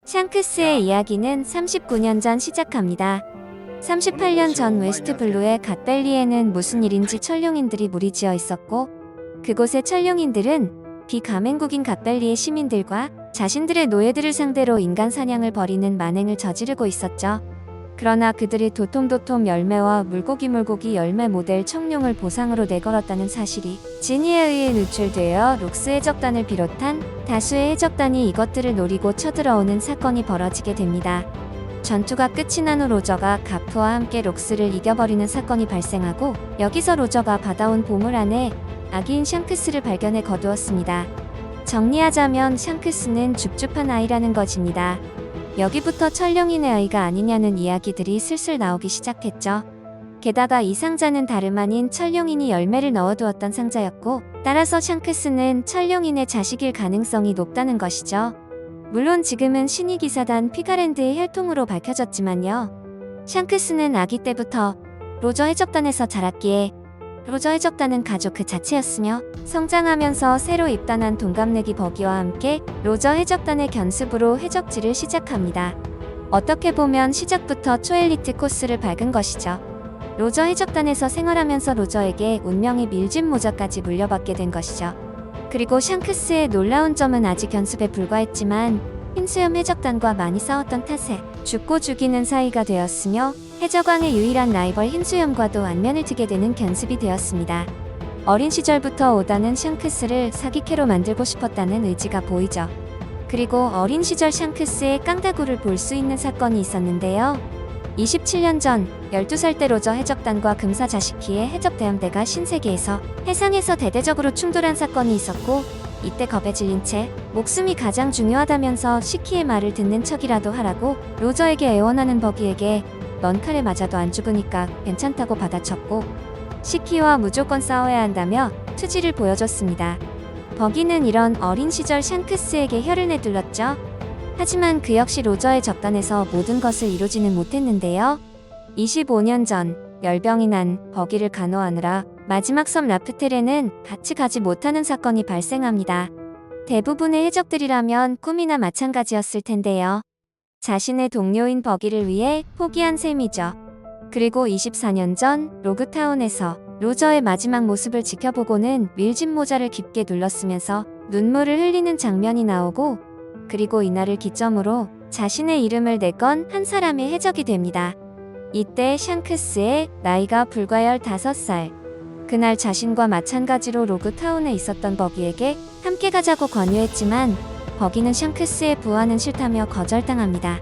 샹크스의 이야기는 39년 전 시작합니다. 38년 전 웨스트블루의 갓벨리에는 무슨 일인지 천룡인들이 무리지어 있었고, 그곳의 천룡인들은 비가맹국인 갓벨리의 시민들과 자신들의 노예들을 상대로 인간 사냥을 벌이는 만행을 저지르고 있었죠. 그러나 그들이 도톰도톰 열매와 물고기 열매 모델 청룡을 보상으로 내걸었다는 사실이 지니에 의해 누출되어 록스 해적단을 비롯한 다수의 해적단이 이것들을 노리고 쳐들어오는 사건이 벌어지게 됩니다. 전투가 끝이 난 후 로저가 가프와 함께 록스를 이겨버리는 사건이 발생하고, 여기서 로저가 받아온 보물 안에 아기인 샹크스를 발견해 거두었습니다. 정리하자면 샹크스는 줍줍한 아이라는 것입니다. 여기부터 천룡인의 아이가 아니냐는 이야기들이 슬슬 나오기 시작했죠. 게다가 이 상자는 다름 아닌 천룡인이 열매를 넣어두었던 상자였고, 따라서 샹크스는 천룡인의 자식일 가능성이 높다는 것이죠. 물론 지금은 신의기사단 피가랜드의 혈통으로 밝혀졌지만요. 샹크스는 아기 때부터 로저 해적단에서 자랐기에 로저 해적단은 가족 그 자체였으며, 성장하면서 새로 입단한 동갑내기 버기와 함께 로저 해적단의 견습으로 해적지를 시작합니다. 어떻게 보면 시작부터 초엘리트 코스를 밟은 것이죠. 로저 해적단에서 생활하면서 로저에게 운명의 밀짚 모자까지 물려받게 된 것이죠. 그리고 샹크스의 놀라운 점은 아직 견습에 불과했지만 흰수염 해적단과 많이 싸웠던 탓에 죽고 죽이는 사이가 되었으며, 해적왕의 유일한 라이벌 흰수염과도 안면을 트게 되는 견습이 되었습니다. 어린 시절부터 오다는 샹크스를 사기캐로 만들고 싶었다는 의지가 보이죠. 그리고 어린 시절 샹크스의 깡다구를 볼 수 있는 사건이 있었는데요. 27년 전 12살 때 로저 해적단과 금사자시키의 해적대함대가 신세계에서 해상에서 대대적으로 충돌한 사건이 있었고, 이때 겁에 질린 채 목숨이 가장 중요하다면서 시키의 말을 듣는 척이라도 하라고 로저에게 애원하는 버기에게 넌 칼에 맞아도 안 죽으니까 괜찮다고 받아쳤고, 시키와 무조건 싸워야 한다며 투지를 보여줬습니다. 버기는 이런 어린 시절 샹크스에게 혀를 내둘렀죠. 하지만 그 역시 로저의 적단에서 모든 것을 이루지는 못했는데요. 25년 전 열병이 난 버기를 간호하느라 마지막 섬 라프텔에는 같이 가지 못하는 사건이 발생합니다. 대부분의 해적들이라면 꿈이나 마찬가지였을 텐데요. 자신의 동료인 버기를 위해 포기한 셈이죠. 그리고 24년 전 로그타운에서 로저의 마지막 모습을 지켜보고는 밀짚 모자를 깊게 눌렀으면서 눈물을 흘리는 장면이 나오고, 그리고 이날을 기점으로 자신의 이름을 내건 한 사람의 해적이 됩니다. 이때 샹크스의 나이가 불과 15살. 그날 자신과 마찬가지로 로그타운에 있었던 버기에게 함께 가자고 권유했지만 버기는 샹크스의 부하는 싫다며 거절당합니다.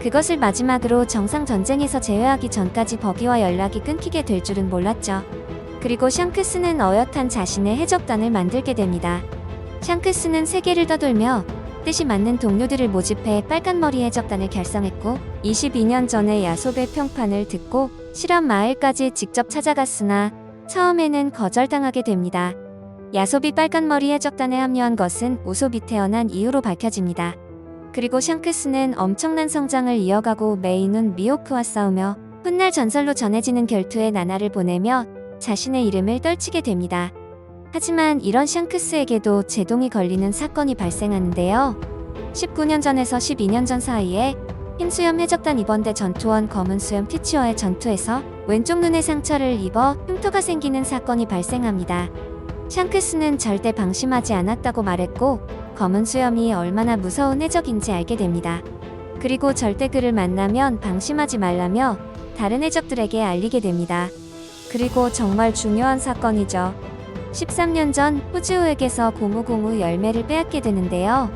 그것을 마지막으로 정상전쟁에서 제외하기 전까지 버기와 연락이 끊기게 될 줄은 몰랐죠. 그리고 샹크스는 어엿한 자신의 해적단을 만들게 됩니다. 샹크스는 세계를 떠돌며 뜻이 맞는 동료들을 모집해 빨간머리 해적단을 결성했고, 22년 전에 야솝의 평판을 듣고 실험 마을까지 직접 찾아갔으나 처음에는 거절당하게 됩니다. 야솝이 빨간머리 해적단에 합류한 것은 우솝이 태어난 이후로 밝혀집니다. 그리고 샹크스는 엄청난 성장을 이어가고 메이눈 미호크와 싸우며 훗날 전설로 전해지는 결투에 나날을 보내며 자신의 이름을 떨치게 됩니다. 하지만 이런 샹크스에게도 제동이 걸리는 사건이 발생하는데요. 19년 전에서 12년 전 사이에 흰수염 해적단 이번대 전투원 검은수염 티치어의 전투에서 왼쪽 눈에 상처를 입어 흉터가 생기는 사건이 발생합니다. 샹크스는 절대 방심하지 않았다고 말했고, 검은수염이 얼마나 무서운 해적인지 알게 됩니다. 그리고 절대 그를 만나면 방심하지 말라며 다른 해적들에게 알리게 됩니다. 그리고 정말 중요한 사건이죠. 13년 전 후즈우에게서 고무고무 열매를 빼앗게 되는데요.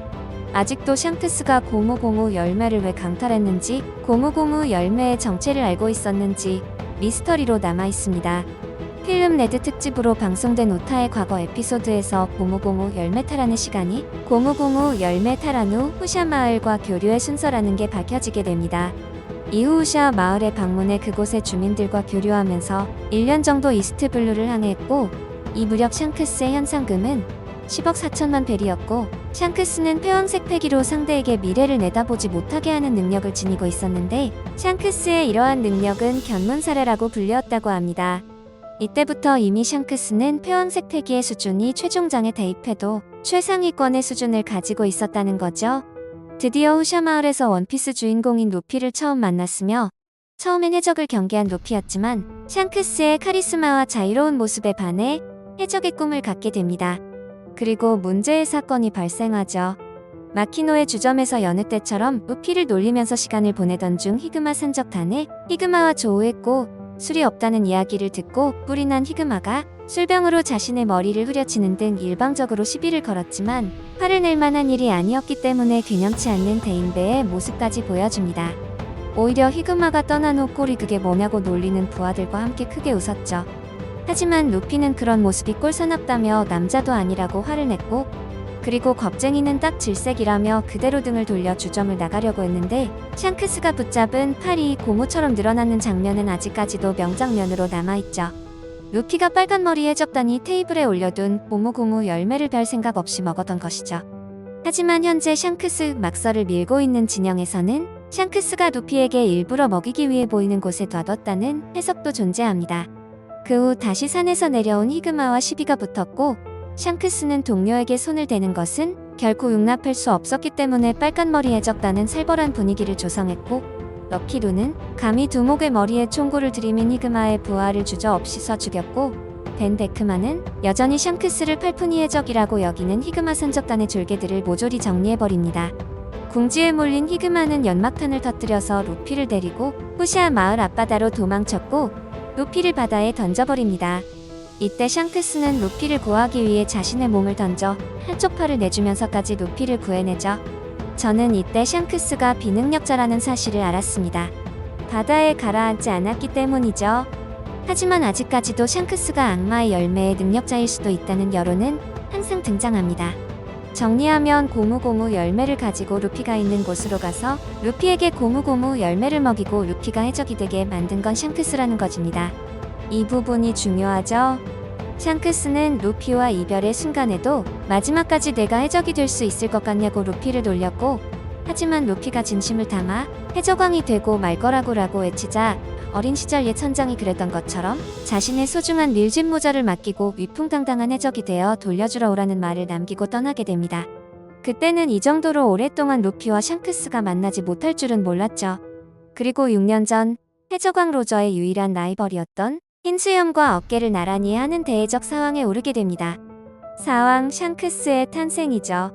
아직도 샹크스가 고무고무 열매를 왜 강탈했는지, 고무고무 열매의 정체를 알고 있었는지 미스터리로 남아있습니다. 필름 레드 특집으로 방송된 우타의 과거 에피소드에서 고무고무 열매 탈환의 시간이 고무고무 열매 탈환 후 후샤 마을과 교류의 순서라는 게 밝혀지게 됩니다. 이후 후샤 마을에 방문해 그곳의 주민들과 교류하면서 1년 정도 이스트블루를 항해했고, 이 무렵 샹크스의 현상금은 10억 4천만 벨이었고, 샹크스는 폐왕색 패기로 상대에게 미래를 내다보지 못하게 하는 능력을 지니고 있었는데, 샹크스의 이러한 능력은 견문사례라고 불리웠다고 합니다. 이때부터 이미 샹크스는 폐왕색 패기의 수준이 최종장에 대입해도 최상위권의 수준을 가지고 있었다는 거죠. 드디어 후샤 마을에서 원피스 주인공인 루피를 처음 만났으며 처음엔 해적을 경계한 루피였지만 샹크스의 카리스마와 자유로운 모습에 반해 해적의 꿈을 갖게 됩니다. 그리고 문제의 사건이 발생하죠. 마키노의 주점에서 여느 때처럼 루피를 놀리면서 시간을 보내던 중 히그마 산적단에 히그마와 조우했고 술이 없다는 이야기를 듣고 뿔이 난 히그마가 술병으로 자신의 머리를 후려치는 등 일방적으로 시비를 걸었지만 화를 낼 만한 일이 아니었기 때문에 균형치 않는 대인배의 모습까지 보여줍니다. 오히려 히그마가 떠난 후 꼴이 그게 뭐냐고 놀리는 부하들과 함께 크게 웃었죠. 하지만 루피는 그런 모습이 꼴사납다며 남자도 아니라고 화를 냈고 그리고 겁쟁이는 딱 질색이라며 그대로 등을 돌려 주점을 나가려고 했는데 샹크스가 붙잡은 팔이 고무처럼 늘어나는 장면은 아직까지도 명장면으로 남아있죠. 루피가 빨간 머리 해적단이 테이블에 올려둔 고무고무 열매를 별 생각 없이 먹었던 것이죠. 하지만 현재 샹크스 막설을 밀고 있는 진영에서는 샹크스가 루피에게 일부러 먹이기 위해 보이는 곳에 놔뒀다는 해석도 존재합니다. 그 후 다시 산에서 내려온 히그마와 시비가 붙었고 샹크스는 동료에게 손을 대는 것은 결코 용납할 수 없었기 때문에 빨간머리 해적단은 살벌한 분위기를 조성했고 럭키루는 감히 두목의 머리에 총구를 들이민 히그마의 부하를 주저없이 써 죽였고 벤 데크만은 여전히 샹크스를 팔푼이 해적이라고 여기는 히그마 산적단의 졸개들을 모조리 정리해버립니다. 궁지에 몰린 히그마는 연막탄을 터뜨려서 루피를 데리고 후시아 마을 앞바다로 도망쳤고 루피를 바다에 던져버립니다. 이때 샹크스는 루피를 구하기 위해 자신의 몸을 던져 한쪽 팔을 내주면서까지 루피를 구해내죠. 저는 이때 샹크스가 비능력자라는 사실을 알았습니다. 바다에 가라앉지 않았기 때문이죠. 하지만 아직까지도 샹크스가 악마의 열매의 능력자일 수도 있다는 여론은 항상 등장합니다. 정리하면 고무고무 열매를 가지고 루피가 있는 곳으로 가서 루피에게 고무고무 열매를 먹이고 루피가 해적이 되게 만든 건 샹크스라는 것입니다. 이 부분이 중요하죠. 샹크스는 루피와 이별의 순간에도 마지막까지 내가 해적이 될 수 있을 것 같냐고 루피를 놀렸고 하지만 루피가 진심을 담아 해적왕이 되고 말 거라고 외치자 어린 시절 옛 선장이 그랬던 것처럼 자신의 소중한 밀짚 모자를 맡기고 위풍당당한 해적이 되어 돌려주러 오라는 말을 남기고 떠나게 됩니다. 그때는 이 정도로 오랫동안 루피와 샹크스가 만나지 못할 줄은 몰랐죠. 그리고 6년 전 해적왕 로저의 유일한 라이벌이었던 흰 수염과 어깨를 나란히 하는 대해적 사왕에 오르게 됩니다. 사왕 샹크스의 탄생이죠.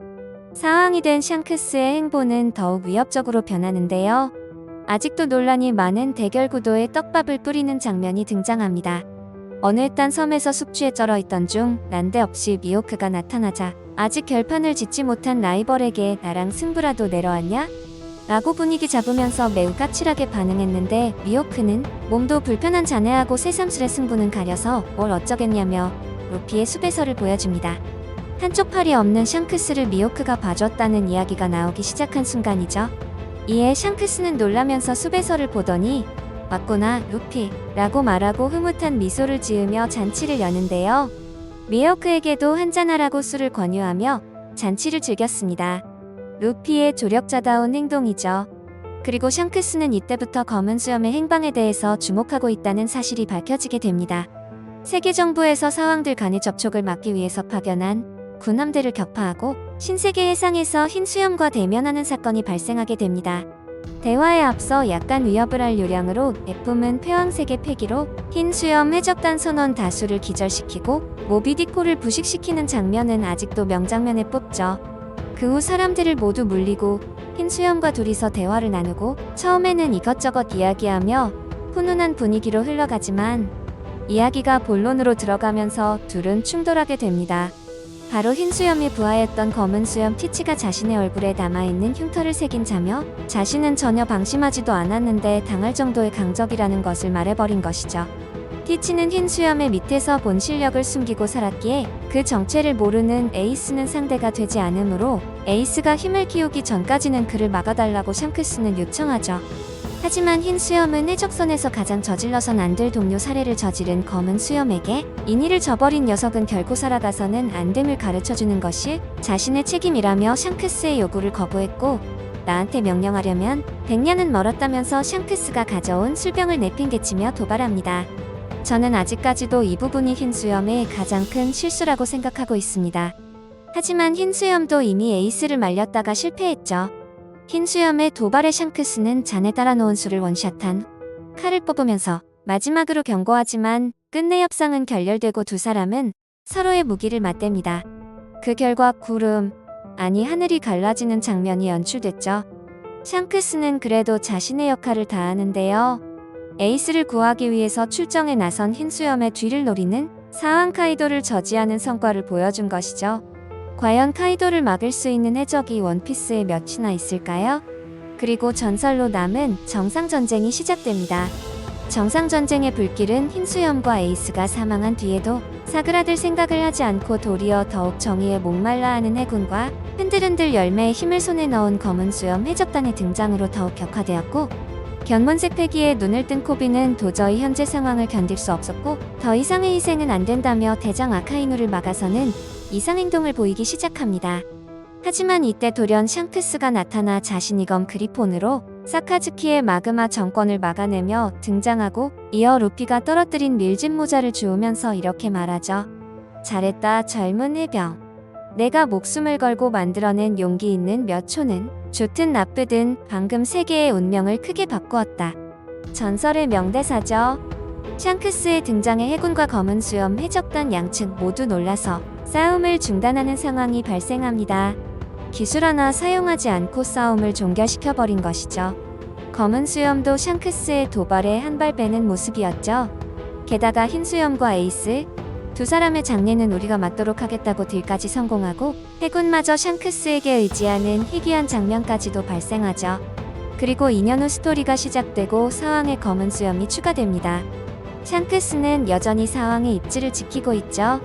사왕이 된 샹크스의 행보는 더욱 위협적으로 변하는데요. 아직도 논란이 많은 대결 구도에 떡밥을 뿌리는 장면이 등장합니다. 어느 딴 섬에서 숙주에 쩔어있던 중 난데없이 미호크가 나타나자 아직 결판을 짓지 못한 라이벌에게 나랑 승부라도 내러왔냐? 라고 분위기 잡으면서 매우 까칠하게 반응했는데 미호크는 몸도 불편한 자네하고 새삼스레 승부는 가려서 뭘 어쩌겠냐며 루피의 수배설을 보여줍니다. 한쪽 팔이 없는 샹크스를 미호크가 봐줬다는 이야기가 나오기 시작한 순간이죠. 이에 샹크스는 놀라면서 수배설을 보더니 맞구나 루피 라고 말하고 흐뭇한 미소를 지으며 잔치를 여는데요. 미호크에게도 한잔하라고 술을 권유하며 잔치를 즐겼습니다. 루피의 조력자다운 행동이죠. 그리고 샹크스는 이때부터 검은 수염의 행방에 대해서 주목하고 있다는 사실이 밝혀지게 됩니다. 세계 정부에서 사왕들 간의 접촉을 막기 위해서 파견한 군함대를 격파하고 신세계 해상에서 흰 수염과 대면하는 사건이 발생하게 됩니다. 대화에 앞서 약간 위협을 할 요량으로 F문 폐왕색의 패기로 흰 수염 해적단 선원 다수를 기절시키고 모비디코를 부식시키는 장면은 아직도 명장면에 뽑죠. 그 후 사람들을 모두 물리고 흰 수염과 둘이서 대화를 나누고 처음에는 이것저것 이야기하며 훈훈한 분위기로 흘러가지만 이야기가 본론으로 들어가면서 둘은 충돌하게 됩니다. 바로 흰 수염이 부하였던 검은 수염 티치가 자신의 얼굴에 남아있는 흉터를 새긴 자며 자신은 전혀 방심하지도 않았는데 당할 정도의 강적이라는 것을 말해버린 것이죠. 티치는 흰 수염의 밑에서 본 실력을 숨기고 살았기에 그 정체를 모르는 에이스는 상대가 되지 않으므로 에이스가 힘을 키우기 전까지는 그를 막아달라고 샹크스는 요청하죠. 하지만 흰 수염은 해적선에서 가장 저질러선 안 될 동료 살해를 저지른 검은 수염에게 인의를 저버린 녀석은 결코 살아가서는 안 됨을 가르쳐주는 것이 자신의 책임이라며 샹크스의 요구를 거부했고 나한테 명령하려면 100년은 멀었다면서 샹크스가 가져온 술병을 내팽개치며 도발합니다. 저는 아직까지도 이 부분이 흰 수염의 가장 큰 실수라고 생각하고 있습니다. 하지만 흰 수염도 이미 에이스를 말렸다가 실패했죠. 흰 수염의 도발에 샹크스는 잔에 따라 놓은 술을 원샷한 칼을 뽑으면서 마지막으로 경고하지만 끝내 협상은 결렬되고 두 사람은 서로의 무기를 맞댑니다. 그 결과 구름, 아니 하늘이 갈라지는 장면이 연출됐죠. 샹크스는 그래도 자신의 역할을 다하는데요. 에이스를 구하기 위해서 출정에 나선 흰수염의 뒤를 노리는 사왕 카이도를 저지하는 성과를 보여준 것이죠. 과연 카이도를 막을 수 있는 해적이 원피스에 몇이나 있을까요? 그리고 전설로 남은 정상전쟁이 시작됩니다. 정상전쟁의 불길은 흰수염과 에이스가 사망한 뒤에도 사그라들 생각을 하지 않고 도리어 더욱 정의에 목말라 하는 해군과 흔들흔들 열매의 힘을 손에 넣은 검은 수염 해적단의 등장으로 더욱 격화되었고, 견문색 패기에 눈을 뜬 코비는 도저히 현재 상황을 견딜 수 없었고 더 이상의 희생은 안 된다며 대장 아카이누를 막아서는 이상행동을 보이기 시작합니다. 하지만 이때 돌연 샹크스가 나타나 자신이 검 그리폰으로 사카즈키의 마그마 정권을 막아내며 등장하고, 이어 루피가 떨어뜨린 밀짚 모자를 주우면서 이렇게 말하죠. 잘했다 젊은 해병. 내가 목숨을 걸고 만들어낸 용기 있는 몇 초는 좋든 나쁘든 방금 세계의 운명을 크게 바꾸었다. 전설의 명대사죠. 샹크스의 등장에 해군과 검은 수염 해적단 양측 모두 놀라서 싸움을 중단하는 상황이 발생합니다. 기술 하나 사용하지 않고 싸움을 종결시켜버린 것이죠. 검은 수염도 샹크스의 도발에 한 발 빼는 모습이었죠. 게다가 흰 수염과 에이스, 두 사람의 장례는 우리가 맡도록 하겠다고 딜까지 성공하고 해군마저 샹크스에게 의지하는 희귀한 장면까지도 발생하죠. 그리고 2년 후 스토리가 시작되고 사왕의 검은 수염이 추가됩니다. 샹크스는 여전히 사왕의 입지를 지키고 있죠.